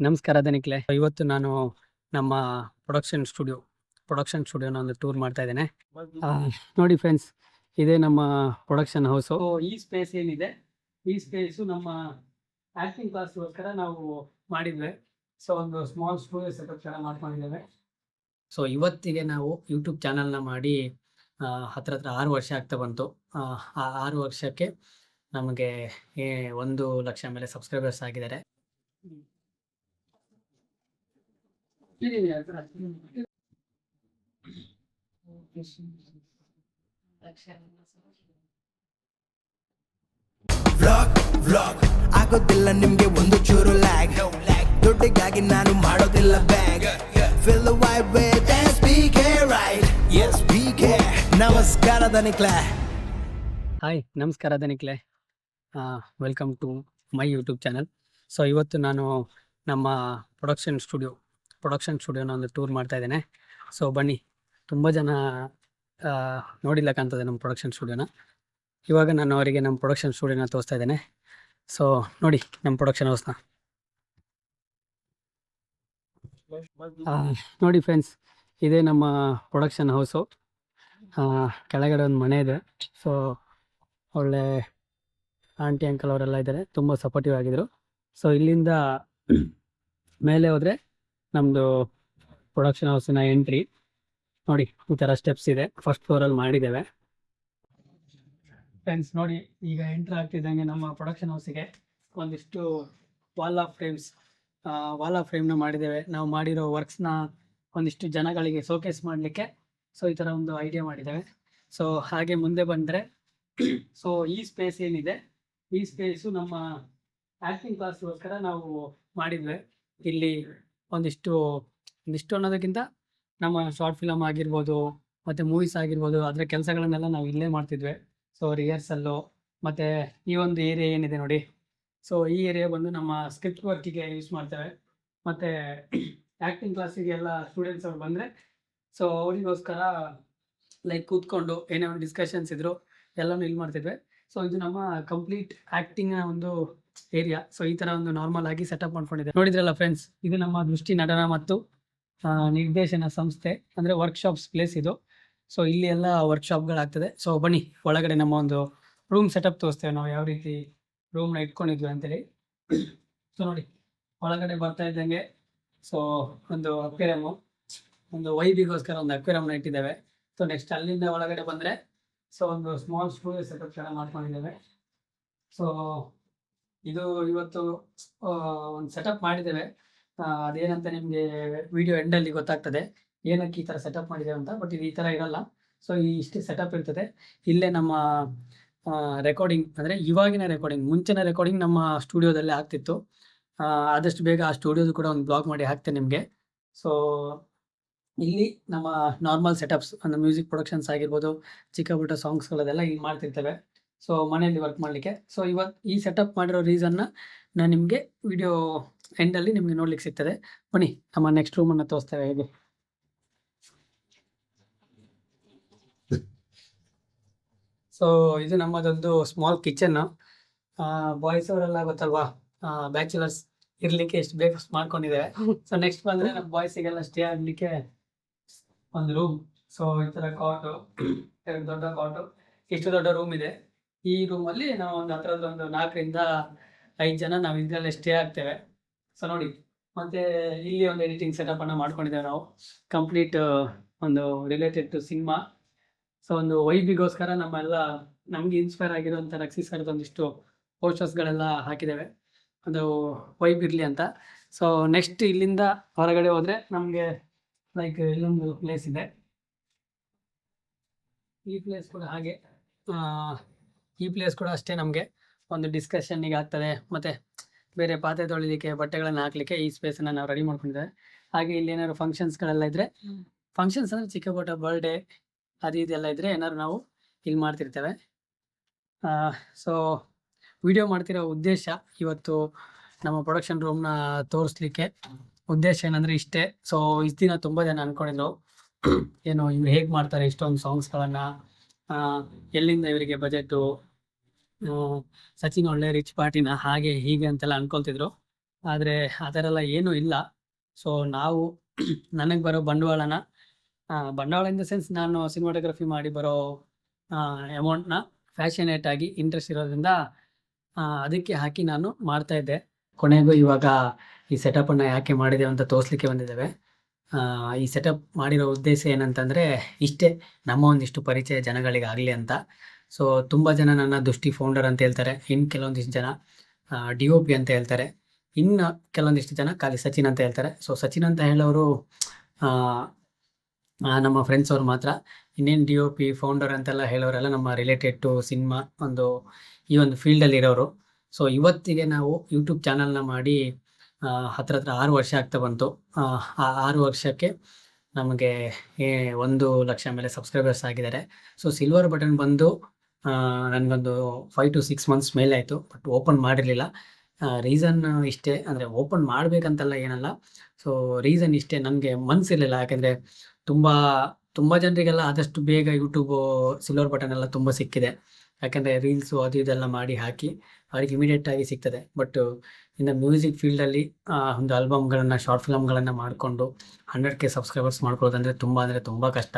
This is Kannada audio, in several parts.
ನಮಸ್ಕಾರ ಧನಿಕ್ಲೆ. ಇವತ್ತು ನಾನು ನಮ್ಮ ಪ್ರೊಡಕ್ಷನ್ ಸ್ಟುಡಿಯೋನ ಒಂದು ಟೂರ್ ಮಾಡ್ತಾ ಇದ್ದೇನೆ. ನೋಡಿ ಫ್ರೆಂಡ್ಸ್, ಇದೇ ನಮ್ಮ ಪ್ರೊಡಕ್ಷನ್ ಹೌಸು. ಈ ಸ್ಪೇಸ್ ಏನಿದೆ, ಈ ಸ್ಪೇಸು ನಮ್ಮ ಆಕ್ಟಿಂಗ್ ಕ್ಲಾಸ್ಗೋಸ್ಕರ ನಾವು ಮಾಡಿದ್ವಿ. ಸೊ ಒಂದು ಸ್ಮಾಲ್ ಸ್ಟುಡಿಯೋ ಸೆಟಪ್ ಥರ ಮಾಡ್ಕೊಂಡಿದ್ದೇವೆ. ಸೊ ಇವತ್ತಿಗೆ ನಾವು ಯೂಟ್ಯೂಬ್ ಚಾನಲ್ನ ಮಾಡಿ ಹತ್ರ 6 ವರ್ಷ ಆಗ್ತಾ ಬಂತು. ಆ 6 ವರ್ಷಕ್ಕೆ ನಮಗೆ 1 ಲಕ್ಷ ಮೇಲೆ ಸಬ್ಸ್ಕ್ರೈಬರ್ಸ್ ಆಗಿದ್ದಾರೆ. ವ್ಲಾಗ್ ಆಗೋದಿಲ್ಲ ನಿಮ್ಗೆ ಒಂದು ಚೂರು ಲ್ಯಾಗ್, ದುಡ್ಡಿಗಾಗಿ ನಾನು ಮಾಡೋದಿಲ್ಲ bag. Feel the vibe with SBK, right? Yes, BK. ನಮಸ್ಕಾರ ಧನಿಕ್ಲೆ. ಹಾಯ್, ನಮಸ್ಕಾರ ಧನಿಕ್ಲೆ. Welcome to my YouTube channel. So ಇವತ್ತು ನಾನು ನಮ್ಮ ಪ್ರೊಡಕ್ಷನ್ ಸ್ಟುಡಿಯೋನ ಒಂದು ಟೂರ್ ಮಾಡ್ತಾ ಇದ್ದೇನೆ. ಸೊ ಬನ್ನಿ, ತುಂಬ ಜನ ನೋಡಿಲ್ಲ ಕಾಣ್ತದೆ ನಮ್ಮ ಪ್ರೊಡಕ್ಷನ್ ಸ್ಟುಡಿಯೋನ. ಇವಾಗ ನಾನು ಅವರಿಗೆ ನಮ್ಮ ಪ್ರೊಡಕ್ಷನ್ ಸ್ಟುಡಿಯೋನ ತೋರಿಸ್ತಾ ಇದ್ದೇನೆ. ಸೊ ನೋಡಿ ನಮ್ಮ ಪ್ರೊಡಕ್ಷನ್ ಹೌಸ್ನ. ನೋಡಿ ಫ್ರೆಂಡ್ಸ್, ಇದೇ ನಮ್ಮ ಪ್ರೊಡಕ್ಷನ್ ಹೌಸು. ಕೆಳಗಡೆ ಒಂದು ಮನೆ ಇದೆ. ಸೊ ಒಳ್ಳೆ ಆಂಟಿ ಅಂಕಲ್ ಅವರೆಲ್ಲ ಇದ್ದಾರೆ, ತುಂಬ ಸಪೋರ್ಟಿವ್ ಆಗಿದ್ರು. ಸೊ ಇಲ್ಲಿಂದ ಮೇಲೆ ಹೋದರೆ ನಮ್ಮದು ಪ್ರೊಡಕ್ಷನ್ ಹೌಸಿನ ಎಂಟ್ರಿ. ನೋಡಿ, ಈ ಥರ ಸ್ಟೆಪ್ಸ್ ಇದೆ. ಫಸ್ಟ್ ಫ್ಲೋರಲ್ಲಿ ಮಾಡಿದ್ದೇವೆ ಫ್ರೆಂಡ್ಸ್. ನೋಡಿ, ಈಗ ಎಂಟ್ರ್ ಆಗ್ತಿದ್ದಂಗೆ ನಮ್ಮ ಪ್ರೊಡಕ್ಷನ್ ಹೌಸಿಗೆ ಒಂದಿಷ್ಟು ವಾಲ್ ಆಫ್ ಫ್ರೇಮ್ನ ಮಾಡಿದ್ದೇವೆ. ನಾವು ಮಾಡಿರೋ ವರ್ಕ್ಸ್ನ ಒಂದಿಷ್ಟು ಜನಗಳಿಗೆ ಶೋಕೇಸ್ ಮಾಡಲಿಕ್ಕೆ ಸೊ ಈ ಥರ ಒಂದು ಐಡಿಯಾ ಮಾಡಿದ್ದೇವೆ. ಸೊ ಹಾಗೆ ಮುಂದೆ ಬಂದರೆ, ಸೊ ಈ ಸ್ಪೇಸ್ ಏನಿದೆ, ಈ ಸ್ಪೇಸು ನಮ್ಮ ಆ್ಯಕ್ಟಿಂಗ್ ಕ್ಲಾಸ್ಗೋಸ್ಕರ ನಾವು ಮಾಡಿದ್ವಿ. ಇಲ್ಲಿ ಒಂದಿಷ್ಟು ಅನ್ನೋದಕ್ಕಿಂತ ನಮ್ಮ ಶಾರ್ಟ್ ಫಿಲಮ್ ಆಗಿರ್ಬೋದು ಮತ್ತು ಮೂವೀಸ್ ಆಗಿರ್ಬೋದು, ಅದರ ಕೆಲಸಗಳನ್ನೆಲ್ಲ ನಾವು ಇಲ್ಲೇ ಮಾಡ್ತಿದ್ವಿ. ಸೊ ರಿಹರ್ಸಲ್ಲು ಮತ್ತು ಈ ಒಂದು ಏರಿಯಾ ಏನಿದೆ ನೋಡಿ, ಸೊ ಈ ಏರಿಯಾ ಬಂದು ನಮ್ಮ ಸ್ಕ್ರಿಪ್ಟ್ ವರ್ಕಿಗೆ ಯೂಸ್ ಮಾಡ್ತೇವೆ. ಮತ್ತು ಆ್ಯಕ್ಟಿಂಗ್ ಕ್ಲಾಸಿಗೆ ಎಲ್ಲ ಸ್ಟೂಡೆಂಟ್ಸ್ ಅವ್ರು ಬಂದರೆ ಸೊ ಅವರಿಗೋಸ್ಕರ ಲೈಕ್ ಕೂತ್ಕೊಂಡು ಏನೇ ಒಂದು ಡಿಸ್ಕಷನ್ಸ್ ಇದ್ದರು ಎಲ್ಲನೂ ಇಲ್ಲಿ ಮಾಡ್ತಿದ್ವಿ. ಸೊ ಇದು ನಮ್ಮ ಕಂಪ್ಲೀಟ್ ಆ್ಯಕ್ಟಿಂಗ್ನ ಒಂದು ಏರಿಯಾ. ಸೊ ಈ ಥರ ಒಂದು ನಾರ್ಮಲ್ ಆಗಿ ಸೆಟಪ್ ಮಾಡ್ಕೊಂಡಿದೆ. ನೋಡಿದ್ರಲ್ಲ ಫ್ರೆಂಡ್ಸ್, ಇದು ನಮ್ಮ ದೃಷ್ಟಿ ನಟನ ಮತ್ತು ನಿರ್ದೇಶನ ಸಂಸ್ಥೆ, ಅಂದರೆ ವರ್ಕ್ಶಾಪ್ಸ್ ಪ್ಲೇಸ್ ಇದು. ಸೊ ಇಲ್ಲಿ ಎಲ್ಲ ವರ್ಕ್ಶಾಪ್ಗಳಾಗ್ತದೆ. ಸೊ ಬನ್ನಿ, ಒಳಗಡೆ ನಮ್ಮ ಒಂದು ರೂಮ್ ಸೆಟಪ್ ತೋರಿಸ್ತೇವೆ ನಾವು ಯಾವ ರೀತಿ ರೂಮ್ನ ಇಟ್ಕೊಂಡಿದ್ವಿ ಅಂತೇಳಿ. ಸೊ ನೋಡಿ, ಒಳಗಡೆ ಬರ್ತಾ ಇದ್ದಂಗೆ ಸೊ ಒಂದು ಅಕ್ವೇರಿಯಮ್ಮು, ಒಂದು ವೈಬಿಗೋಸ್ಕರ ಒಂದು ಅಕ್ವೇರಿಯಮ್ನ ಇಟ್ಟಿದ್ದೇವೆ. ಸೊ ನೆಕ್ಸ್ಟ್ ಅಲ್ಲಿಂದ ಒಳಗಡೆ ಬಂದರೆ ಸೊ ಒಂದು ಸ್ಮಾಲ್ ಸ್ಟುಡಿಯೋ ಸೆಟಪ್ ಥರ ಮಾಡ್ಕೊಂಡಿದ್ದೇವೆ. ಸೊ ಇದು ಇವತ್ತು ಒಂದು ಸೆಟಪ್ ಮಾಡಿದ್ದೇವೆ. ಅದೇನಂತ ನಿಮಗೆ ವಿಡಿಯೋ ಎಂಡಲ್ಲಿ ಗೊತ್ತಾಗ್ತದೆ ಏನಕ್ಕೆ ಈ ಥರ ಸೆಟಪ್ ಮಾಡಿದ್ದೇವೆ ಅಂತ. ಬಟ್ ಇದು ಈ ಥರ ಇರಲ್ಲ. ಸೊ ಇಷ್ಟು ಸೆಟಪ್ ಇರ್ತದೆ. ಇಲ್ಲೇ ನಮ್ಮ ರೆಕಾರ್ಡಿಂಗ್, ಅಂದರೆ ಇವಾಗಿನ ರೆಕಾರ್ಡಿಂಗ್, ಮುಂಚಿನ ರೆಕಾರ್ಡಿಂಗ್ ನಮ್ಮ ಸ್ಟುಡಿಯೋದಲ್ಲೇ ಆಗ್ತಿತ್ತು. ಆದಷ್ಟು ಬೇಗ ಆ ಸ್ಟುಡಿಯೋದು ಕೂಡ ಒಂದು ಬ್ಲಾಗ್ ಮಾಡಿ ಹಾಕ್ತೇನೆ ನಿಮಗೆ. ಸೊ ಇಲ್ಲಿ ನಮ್ಮ ನಾರ್ಮಲ್ ಸೆಟಪ್ಸ್, ಅಂದರೆ ಮ್ಯೂಸಿಕ್ ಪ್ರೊಡಕ್ಷನ್ಸ್ ಆಗಿರ್ಬೋದು, ಚಿಕ್ಕ ಪುಟ್ಟ ಸಾಂಗ್ಸ್ಗಳದೆಲ್ಲ ಇಲ್ಲಿ ಮಾಡ್ತಿರ್ತೇವೆ. ಸೊ ಮನೆಯಲ್ಲಿ ವರ್ಕ್ ಮಾಡಲಿಕ್ಕೆ. ಸೊ ಇವತ್ತು ಈ ಸೆಟಪ್ ಮಾಡಿರೋ ರೀಸನ್ನ ನಾನು ನಿಮಗೆ ವಿಡಿಯೋ ಎಂಡಲ್ಲಿ ನಿಮಗೆ ನೋಡ್ಲಿಕ್ಕೆ ಸಿಗ್ತದೆ. ಬನ್ನಿ, ನಮ್ಮ ನೆಕ್ಸ್ಟ್ ರೂಮನ್ನು ತೋರಿಸ್ತೇವೆ ಹೇಗೆ. ಸೊ ಇದು ನಮ್ಮದೊಂದು ಸ್ಮಾಲ್ ಕಿಚನ್ನು. ಬಾಯ್ಸ್ ಅವರೆಲ್ಲ ಗೊತ್ತಲ್ವಾ, ಬ್ಯಾಚುಲರ್ಸ್ ಇರಲಿಕ್ಕೆ ಎಷ್ಟು ಬೇಕು ಅಷ್ಟು ಮಾಡ್ಕೊಂಡಿದ್ದೇವೆ. ಸೊ ನೆಕ್ಸ್ಟ್ ಬಂದರೆ ನಮ್ಮ ಬಾಯ್ಸಿಗೆಲ್ಲ ಸ್ಟೇ ಆಗಲಿಕ್ಕೆ ಒಂದು ರೂಮ್. ಸೊ ಈ ಥರ ಕಾಟು, 2 ದೊಡ್ಡ ಕಾಟು, ಇಷ್ಟು ದೊಡ್ಡ ರೂಮ್ ಇದೆ. ಈ ರೂಮಲ್ಲಿ ನಾವು ಒಂದು ಹತ್ತಿರದ ಒಂದು 4 ರಿಂದ 5 ಜನ ನಾವು ಇದರಲ್ಲೇ ಸ್ಟೇ ಆಗ್ತೇವೆ. ಸೊ ನೋಡಿ, ಮತ್ತು ಇಲ್ಲಿ ಒಂದು ಎಡಿಟಿಂಗ್ ಸೆಟಪನ್ನು ಮಾಡ್ಕೊಂಡಿದ್ದೇವೆ ನಾವು, ಕಂಪ್ಲೀಟ್ ಒಂದು ರಿಲೇಟೆಡ್ ಟು ಸಿನಿಮಾ. ಸೊ ಒಂದು ವೈಬಿಗೋಸ್ಕರ ನಮಗೆ ಇನ್ಸ್ಪೈರ್ ಆಗಿರುವಂಥ ರಕ್ಷಿ ಸರ್ದು ಒಂದಿಷ್ಟು ಪೋಸ್ಟರ್ಸ್ಗಳೆಲ್ಲ ಹಾಕಿದ್ದೇವೆ, ಅದು ವೈಬ್ ಇರಲಿ ಅಂತ. ಸೊ ನೆಕ್ಸ್ಟ್ ಇಲ್ಲಿಂದ ಹೊರಗಡೆ ಹೋದರೆ ನಮಗೆ ಲೈಕ್ ಇಲ್ಲೊಂದು ಪ್ಲೇಸ್ ಇದೆ. ಈ ಪ್ಲೇಸ್ ಕೂಡ ಹಾಗೆ, ಈ ಪ್ಲೇಸ್ ಕೂಡ ಅಷ್ಟೇ ನಮಗೆ ಒಂದು ಡಿಸ್ಕಷನ್ನಿಗೆ ಆಗ್ತದೆ. ಮತ್ತು ಬೇರೆ ಪಾತ್ರೆ ತೊಳಿಲಿಕ್ಕೆ, ಬಟ್ಟೆಗಳನ್ನು ಹಾಕಲಿಕ್ಕೆ ಈ ಸ್ಪೇಸನ್ನು ನಾವು ರೆಡಿ ಮಾಡ್ಕೊಂಡಿದ್ದೇವೆ. ಹಾಗೆ ಇಲ್ಲಿ ಏನಾದ್ರು ಫಂಕ್ಷನ್ಸ್ಗಳೆಲ್ಲ ಇದ್ದರೆ, ಫಂಕ್ಷನ್ಸ್ ಅಂದರೆ ಚಿಕ್ಕ ಪುಟ್ಟ ಬರ್ಡೇ ಅದು ಇದೆಲ್ಲ ಇದ್ದರೆ ಏನಾದ್ರು ನಾವು ಇಲ್ಲಿ ಮಾಡ್ತಿರ್ತೇವೆ. ಸೊ ವಿಡಿಯೋ ಮಾಡ್ತಿರೋ ಉದ್ದೇಶ ಇವತ್ತು ನಮ್ಮ ಪ್ರೊಡಕ್ಷನ್ ರೂಮ್ನ ತೋರಿಸ್ಲಿಕ್ಕೆ ಉದ್ದೇಶ ಏನಂದರೆ ಇಷ್ಟೇ. ಸೊ ಇಷ್ಟು ದಿನ ತುಂಬ ಜನ ಅಂದ್ಕೊಂಡಿದ್ರು, ಏನು ಇವ್ರು ಹೇಗೆ ಮಾಡ್ತಾರೆ ಇಷ್ಟೊಂದು ಸಾಂಗ್ಸ್ಗಳನ್ನು, ಎಲ್ಲಿಂದ ಇವರಿಗೆ ಬಜೆಟು, ಸಚಿನ್ ಒಳ್ಳೆ ರಿಚ್ ಪಾರ್ಟಿನ ಹಾಗೆ ಹೀಗೆ ಅಂತೆಲ್ಲ ಅನ್ಕೊಳ್ತಿದ್ರು. ಆದರೆ ಆ ಥರ ಎಲ್ಲ ಏನೂ ಇಲ್ಲ. ಸೊ ನಾವು ನನಗೆ ಬರೋ ಬಂಡವಾಳ ಇನ್ ದ ಸೆನ್ಸ್ ನಾನು ಸಿನಿಮಾಟೋಗ್ರಫಿ ಮಾಡಿ ಬರೋ ಅಮೌಂಟ್ನ ಫ್ಯಾಷನೇಟ್ ಆಗಿ ಇಂಟ್ರೆಸ್ಟ್ ಇರೋದ್ರಿಂದ ಅದಕ್ಕೆ ಹಾಕಿ ನಾನು ಮಾಡ್ತಾಯಿದ್ದೆ. ಕೊನೆಗೂ ಇವಾಗ ಈ ಸೆಟಪ್ಪನ್ನು ಯಾಕೆ ಮಾಡಿದ್ದೇವೆ ಅಂತ ತೋರಿಸ್ಲಿಕ್ಕೆ ಬಂದಿದ್ದೇವೆ. ಈ ಸೆಟಪ್ ಮಾಡಿರೋ ಉದ್ದೇಶ ಏನಂತಂದರೆ ಇಷ್ಟೇ, ನಮ್ಮ ಒಂದಿಷ್ಟು ಪರಿಚಯ ಜನಗಳಿಗೆ ಆಗಲಿ ಅಂತ. ಸೊ ತುಂಬ ಜನ ನನ್ನ ದೃಷ್ಟಿ ಫೌಂಡರ್ ಅಂತ ಹೇಳ್ತಾರೆ, ಇನ್ನು ಕೆಲವೊಂದಿಷ್ಟು ಜನ DOP ಅಂತ ಹೇಳ್ತಾರೆ, ಇನ್ನು ಕೆಲವೊಂದಿಷ್ಟು ಜನ ಖಾಲಿ ಸಚಿನ್ ಅಂತ ಹೇಳ್ತಾರೆ. ಸೊ ಸಚಿನ್ ಅಂತ ಹೇಳೋರು ನಮ್ಮ ಫ್ರೆಂಡ್ಸ್ ಅವ್ರು ಮಾತ್ರ. ಇನ್ನೇನು DOP ಫೌಂಡರ್ ಅಂತೆಲ್ಲ ಹೇಳೋರೆಲ್ಲ ನಮ್ಮ ರಿಲೇಟೆಡ್ ಟು ಸಿನಿಮಾ ಈ ಒಂದು ಫೀಲ್ಡಲ್ಲಿ ಇರೋರು. ಸೊ ಇವತ್ತಿಗೆ ನಾವು ಯೂಟ್ಯೂಬ್ ಚಾನಲ್ನ ಮಾಡಿ ಹತ್ರ 6 ವರ್ಷ ಆಗ್ತಾ ಬಂತು. ಆ 6 ವರ್ಷಕ್ಕೆ ನಮಗೆ 1 ಲಕ್ಷ ಮೇಲೆ ಸಬ್ಸ್ಕ್ರೈಬರ್ಸ್ ಆಗಿದ್ದಾರೆ. ಸೊ ಸಿಲ್ವರ್ ಬಟನ್ ಬಂದು ನನಗೊಂದು 5 to 6 ಮಂತ್ಸ್ ಮೇಲೆ ಆಯಿತು, ಬಟ್ ಓಪನ್ ಮಾಡಿರಲಿಲ್ಲ. ರೀಸನ್ ಇಷ್ಟೇ, ಅಂದರೆ ಓಪನ್ ಮಾಡಬೇಕಂತೆಲ್ಲ ಏನಲ್ಲ. ಸೊ ರೀಸನ್ ಇಷ್ಟೇ, ನನಗೆ ಮನಸ್ಸಿರಲಿಲ್ಲ. ಯಾಕೆಂದರೆ ತುಂಬ ಜನರಿಗೆಲ್ಲ ಆದಷ್ಟು ಬೇಗ ಯೂಟ್ಯೂಬು ಸಿಲ್ವರ್ ಬಟನ್ ಎಲ್ಲ ತುಂಬ ಸಿಕ್ಕಿದೆ. ಯಾಕೆಂದರೆ ರೀಲ್ಸು ಅದು ಇದೆಲ್ಲ ಮಾಡಿ ಹಾಕಿ ಅವ್ರಿಗೆ ಇಮಿಡಿಯೇಟಾಗಿ ಸಿಗ್ತದೆ. ಬಟ್ ಇನ್ನು ಮ್ಯೂಸಿಕ್ ಫೀಲ್ಡಲ್ಲಿ ಒಂದು ಆಲ್ಬಮ್ಗಳನ್ನು, ಶಾರ್ಟ್ ಫಿಲಮ್ಗಳನ್ನು ಮಾಡಿಕೊಂಡು 100K ಸಬ್ಸ್ಕ್ರೈಬರ್ಸ್ ಮಾಡ್ಕೊಳ್ಳೋದಂದರೆ ತುಂಬ ಕಷ್ಟ.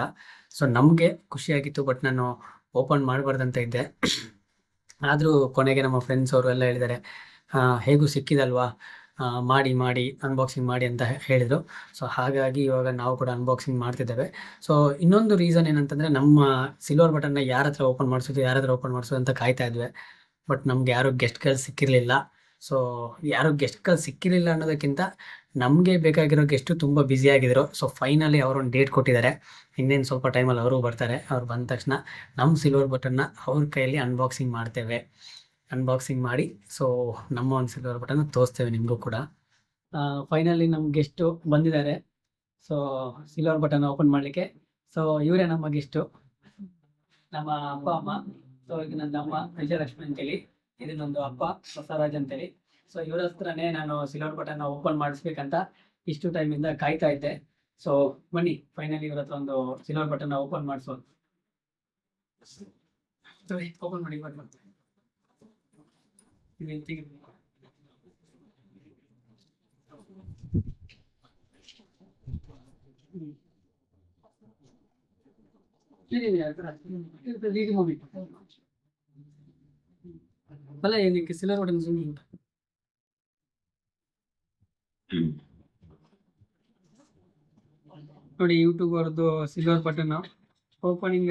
ಸೊ ನಮಗೆ ಖುಷಿಯಾಗಿತ್ತು, ಬಟ್ ನಾನು ಓಪನ್ ಮಾಡಬಾರ್ದಂತ ಇದ್ದೆ. ಆದರೂ ಕೊನೆಗೆ ನಮ್ಮ ಫ್ರೆಂಡ್ಸ್ ಅವರು ಎಲ್ಲ ಹೇಳಿದ್ದಾರೆ, ಹೇಗೂ ಸಿಕ್ಕಿದಲ್ವಾ, ಮಾಡಿ ಅನ್ಬಾಕ್ಸಿಂಗ್ ಮಾಡಿ ಅಂತ ಹೇಳಿದರು. ಸೊ ಹಾಗಾಗಿ ಇವಾಗ ನಾವು ಕೂಡ ಅನ್ಬಾಕ್ಸಿಂಗ್ ಮಾಡ್ತಿದ್ದೇವೆ. ಸೊ ಇನ್ನೊಂದು ರೀಸನ್ ಏನಂತಂದರೆ, ನಮ್ಮ ಸಿಲ್ವರ್ ಬಟನ್ನ ಯಾರ ಹತ್ರ ಓಪನ್ ಮಾಡಿಸೋದು ಅಂತ ಕಾಯ್ತಾ ಇದ್ವಿ. ಬಟ್ ನಮ್ಗೆ ಯಾರೂ ಗೆಸ್ಟ್ಗಳು ಸಿಕ್ಕಿರಲಿಲ್ಲ. ಸೊ ಯಾರೂ ಗೆಸ್ಟ್ಗಳು ಸಿಕ್ಕಿರಲಿಲ್ಲ ಅನ್ನೋದಕ್ಕಿಂತ ನಮಗೆ ಬೇಕಾಗಿರೋ ಗೆಸ್ಟು ತುಂಬ ಬ್ಯುಸಿಯಾಗಿದ್ದರು. ಸೊ ಫೈನಲಿ ಅವರೊಂದು ಡೇಟ್ ಕೊಟ್ಟಿದ್ದಾರೆ, ಇನ್ನೇನು ಸ್ವಲ್ಪ ಟೈಮಲ್ಲಿ ಅವರು ಬರ್ತಾರೆ. ಅವ್ರು ಬಂದ ತಕ್ಷಣ ನಮ್ಮ ಸಿಲ್ವರ್ ಬಟನ್ನ ಅವ್ರ ಕೈಯಲ್ಲಿ ಅನ್ಬಾಕ್ಸಿಂಗ್ ಮಾಡ್ತೇವೆ. ಅನ್ಬಾಕ್ಸಿಂಗ್ ಮಾಡಿ ಸೊ ನಮ್ಮ ಒಂದು ಸಿಲ್ವರ್ ಬಟನ್ನ ತೋರಿಸ್ತೇವೆ ನಿಮಗೂ ಕೂಡ. ಫೈನಲಿ ನಮ್ಮ ಗೆಸ್ಟು ಬಂದಿದ್ದಾರೆ. ಸೊ ಸಿಲ್ವರ್ ಬಟನ್ ಓಪನ್ ಮಾಡಲಿಕ್ಕೆ. ಸೊ ಇವರೇ ನಮ್ಮ ಗೆಸ್ಟು, ನಮ್ಮ ಅಪ್ಪ ಅಮ್ಮ. ಸೊ ಇದು ನನ್ನ ಅಮ್ಮ ವಿಜಯಲಕ್ಷ್ಮಿ ಅಂತೇಳಿ, ಇದು ನಂದು ಅಪ್ಪ ಬಸವರಾಜ್ ಅಂತೇಳಿ. ಸೊ ಇವರ ಹತ್ರನೇ ನಾನು ಸಿಲ್ವರ್ ಬಟನ್ನ ಓಪನ್ ಮಾಡಿಸ್ಬೇಕಂತ ಇಷ್ಟು ಟೈಮಿಂದ ಕಾಯ್ತಾ ಇದ್ದೆ. ಸೊ ಬನ್ನಿ, ಫೈನಲಿ ಇವ್ರ ಹತ್ರ ಒಂದು ಸಿಲ್ವರ್ ಬಟನ್ನ ಓಪನ್ ಮಾಡಿಸೋದು. ಓಪನ್ ಮಾಡಿ ಅಲ್ಲ, ಏನಕ್ಕೆ ಸಿಲ್ವರ್ ಬಟನ್ ನೋಡಿ, ಯೂಟ್ಯೂಬ್ ಅವ್ರದ್ದು ಸಿಲ್ವರ್ ಬಟನ್ ಓಪನಿಂಗ್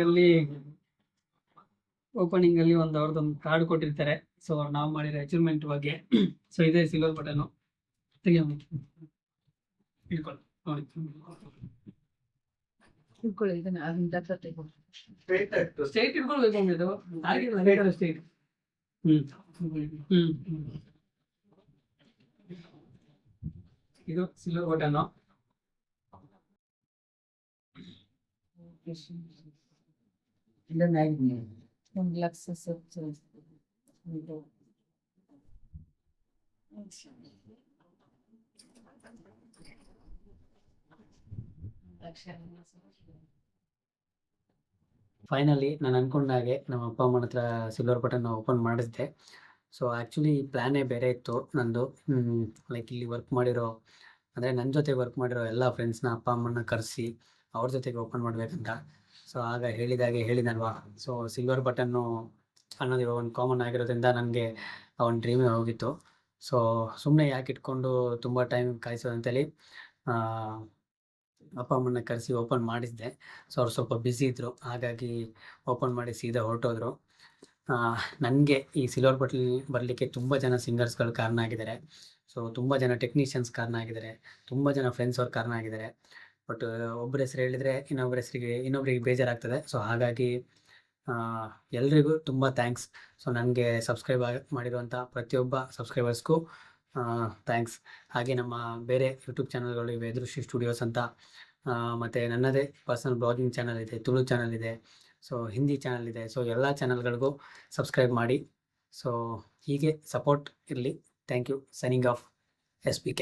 ಅಲ್ಲಿ ಒಂದು ಅವ್ರದ್ದೊಂದು ಕಾರ್ಡ್ ಕೊಟ್ಟಿರ್ತಾರೆ. ಸೊ ನಾವು ಮಾಡಿರೋ ಅಚೀವ್ಮೆಂಟ್ ಬಗ್ಗೆ. ಸೊ ಇದೇ ಸಿಲ್ವರ್ ಬಟನ್ನು. ಸ್ಟೇಟ್ ಇಟ್ಕೊಳ್ಬೇಕು. ಹಾಗೆ ಸ್ಟೇಟ್. ಇದು ಸಿಲ್ವರ್ ಬಟನ್ನು. ಫೈನಲಿ ನಾನು ಅನ್ಕೊಂಡಾಗೆ ನಮ್ಮ ಅಪ್ಪ ಅಮ್ಮನ ಹತ್ರ ಸಿಲ್ವರ್ ಬಟನ್ ಓಪನ್ ಮಾಡಿಸಿದೆ. ಸೊ ಆ್ಯಕ್ಚುಲಿ ಪ್ಲ್ಯಾನೇ ಬೇರೆ ಇತ್ತು ನಂದು. ಲೈಕ್ ಇಲ್ಲಿ ಅಂದರೆ ನನ್ನ ಜೊತೆ ವರ್ಕ್ ಮಾಡಿರೋ ಎಲ್ಲ ಫ್ರೆಂಡ್ಸ್ನ ಅಪ್ಪ ಅಮ್ಮನ ಕರೆಸಿ ಅವ್ರ ಜೊತೆಗೆ ಓಪನ್ ಮಾಡಬೇಕಂತ. ಸೊ ಆಗ ಹೇಳಿದಲ್ವಾ. ಸೊ ಸಿಲ್ವರ್ ಬಟನ್ನು ಅನ್ನೋದು ಇವಾಗ ಒಂದು ಕಾಮನ್ ಆಗಿರೋದ್ರಿಂದ ನನಗೆ ಆ ಒಂದು ಡ್ರೀಮೇ ಹೋಗಿತ್ತು. ಸೊ ಸುಮ್ಮನೆ ಯಾಕೆ ಇಟ್ಕೊಂಡು ತುಂಬ ಟೈಮ್ ಕಾಯಿಸೋದಂತೇಳಿ ಅಪ್ಪ ಅಮ್ಮನ ಕರೆಸಿ ಓಪನ್ ಮಾಡಿಸಿದೆ. ಸೊ ಅವ್ರು ಸ್ವಲ್ಪ ಬ್ಯುಸಿ ಇದ್ದರು, ಹಾಗಾಗಿ ಓಪನ್ ಮಾಡಿ ಸೀದಾ ಹೊರಟೋದ್ರು. ನನಗೆ ಈ ಸಿಲ್ವರ್ ಬಟನ್ ಬರಲಿಕ್ಕೆ ತುಂಬ ಜನ ಸಿಂಗರ್ಸ್ಗಳು ಕಾರಣ ಆಗಿದ್ದಾರೆ. ಸೊ ತುಂಬ ಜನ ಟೆಕ್ನಿಷಿಯನ್ಸ್ ಕಾರಣ ಆಗಿದ್ದಾರೆ, ತುಂಬ ಜನ ಫ್ರೆಂಡ್ಸ್ ಅವ್ರು ಕಾರಣ ಆಗಿದ್ದಾರೆ. ಬಟ್ ಒಬ್ಬರ ಹೆಸರು ಹೇಳಿದರೆ ಇನ್ನೊಬ್ಬರಿಗೆ ಬೇಜಾರಾಗ್ತದೆ. ಸೊ ಹಾಗಾಗಿ ಎಲ್ರಿಗೂ ತುಂಬ ಥ್ಯಾಂಕ್ಸ್. ಸೊ ನನಗೆ ಸಬ್ಸ್ಕ್ರೈಬ್ ಮಾಡಿರುವಂಥ ಪ್ರತಿಯೊಬ್ಬ ಸಬ್ಸ್ಕ್ರೈಬರ್ಸ್ಗೂ ಥ್ಯಾಂಕ್ಸ್. ಹಾಗೆ ನಮ್ಮ ಬೇರೆ ಯೂಟ್ಯೂಬ್ ಚಾನಲ್ಗಳು ಇವೆ, ದೃಷ್ಟಿ ಸ್ಟುಡಿಯೋಸ್ ಅಂತ, ಮತ್ತು ನನ್ನದೇ ಪರ್ಸನಲ್ ಬ್ಲಾಗಿಂಗ್ ಚಾನಲ್ ಇದೆ, ತುಳು ಚಾನಲ್ ಇದೆ, ಸೊ ಹಿಂದಿ ಚಾನಲ್ ಇದೆ. ಸೊ ಎಲ್ಲ ಚಾನಲ್ಗಳಿಗೂ ಸಬ್ಸ್ಕ್ರೈಬ್ ಮಾಡಿ. ಸೊ ಹೀಗೆ ಸಪೋರ್ಟ್ ಇರಲಿ. Thank you. Signing off SPK.